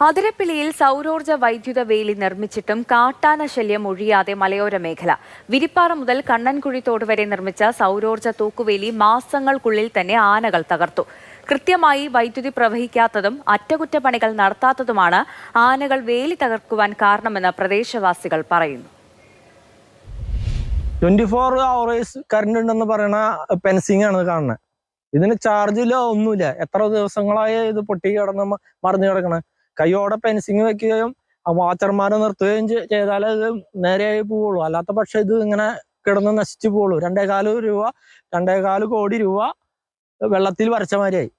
അതിരപ്പിള്ളിയിൽ സൗരോർജ്ജ വൈദ്യുത വേലി നിർമ്മിച്ചിട്ടും കാട്ടാന ശല്യം ഒഴിയാതെ മലയോര മേഖല. വിരിപ്പാറ മുതൽ കണ്ണൻകുഴി തോട് വരെ നിർമ്മിച്ച സൗരോർജ്ജ തൂക്കുവേലി മാസങ്ങൾക്കുള്ളിൽ തന്നെ ആനകൾ തകർത്തു. കൃത്യമായി വൈദ്യുതി പ്രവഹിക്കാത്തതും അറ്റകുറ്റപ്പണികൾ നടത്താത്തതുമാണ് ആനകൾ വേലി തകർക്കുവാൻ കാരണമെന്ന് പ്രദേശവാസികൾ പറയുന്നു. 24 hours കറണ്ട് ഉണ്ടെന്ന് പറയുന്ന ഫെൻസിംഗ് ആണ് കാണുന്നത്. ഇതിന് ചാർജില്ല, ഒന്നുമില്ല. എത്ര ദിവസങ്ങളായി ഇത് പൊട്ടി കിടന്ന് മറിഞ്ഞു കിടക്കണേ. കൈയോടെ ഫെൻസിങ് വെക്കുകയും വാച്ചർമാരെ നിർത്തുകയും ചെയ്താലേ ഇത് നേരെയായി പോവുള്ളൂ. അല്ലാത്ത പക്ഷെ ഇത് ഇങ്ങനെ കിടന്ന് നശിച്ചു പോവുള്ളൂ. 2.25 കോടി രൂപ വെള്ളത്തിൽ വരച്ച മാതിരിയായി.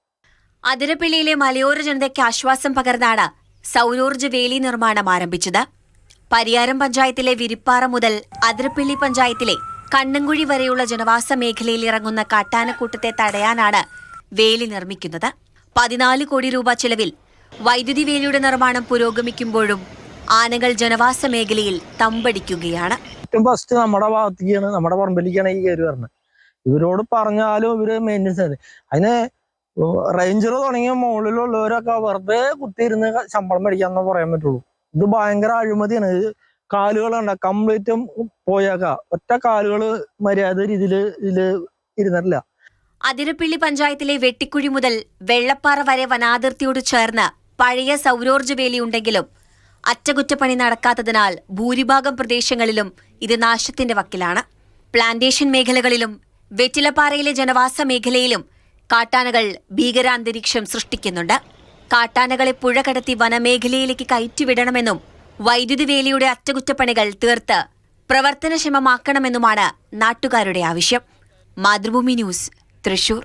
അതിരപ്പിള്ളിയിലെ മലയോര ജനതയ്ക്ക് ആശ്വാസം പകർന്നാണ് സൗരോർജ്ജ വേലി നിർമ്മാണം ആരംഭിച്ചത്. പരിയാരം പഞ്ചായത്തിലെ വിരിപ്പാറ മുതൽ അതിരപ്പിള്ളി പഞ്ചായത്തിലെ കണ്ണൻകുഴി വരെയുള്ള ജനവാസ മേഖലയിൽ ഇറങ്ങുന്ന കാട്ടാനക്കൂട്ടത്തെ തടയാനാണ് വേലി നിർമ്മിക്കുന്നത്. 14 കോടി രൂപ ചെലവിൽ വൈദ്യുതി വേലിയുടെ നിർമ്മാണം പുരോഗമിക്കുമ്പോഴും ആനകൾ ജനവാസ മേഖലയിൽ തമ്പടിക്കുകയാണ്. ഏറ്റവും ഫസ്റ്റ് നമ്മുടെ ഭാഗത്തേക്കാണ്, നമ്മുടെ പറമ്പിലേക്കാണ് ഈ കയറി വരുന്നത്. ഇവരോട് പറഞ്ഞാലും ഇവര് മെയിൻ്റെനൻസ് അതിന് റേഞ്ചർ തുടങ്ങിയ മുകളിലുള്ളവരൊക്കെ വെറുതെ കുത്തിയിരുന്ന് ശമ്പളം മേടിക്കാന്നേ പറയാൻ പറ്റുള്ളൂ. ഇത് ഭയങ്കര അഴിമതിയാണ്. കാലുകളുണ്ട് കംപ്ലീറ്റും പോയേക്കാം. ഒറ്റ കാലുകള് മര്യാദ രീതിയിൽ ഇതില് ഇരുന്നിട്ടില്ല. അതിരപ്പിള്ളി പഞ്ചായത്തിലെ വെട്ടിക്കുഴി മുതൽ വെള്ളപ്പാറ വരെ വനാതിർത്തിയോട് ചേർന്ന് പഴയ സൗരോർജ്ജ വേലിയുണ്ടെങ്കിലും അറ്റകുറ്റപ്പണി നടക്കാത്തതിനാൽ ഭൂരിഭാഗം പ്രദേശങ്ങളിലും ഇത് നാശത്തിന്റെ വക്കിലാണ്. പ്ലാന്റേഷൻ മേഖലകളിലും വെറ്റിലപ്പാറയിലെ ജനവാസ മേഖലയിലും കാട്ടാനകൾ ഭീകരാന്തരീക്ഷം സൃഷ്ടിക്കുന്നുണ്ട്. കാട്ടാനകളെ പുഴ കടത്തി വനമേഖലയിലേക്ക് കയറ്റിവിടണമെന്നും വൈദ്യുതി വേലിയുടെ അറ്റകുറ്റപ്പണികൾ തീർത്ത് പ്രവർത്തനക്ഷമമാക്കണമെന്നുമാണ് നാട്ടുകാരുടെ ആവശ്യം. മാതൃഭൂമി ന്യൂസ്, തൃശൂർ.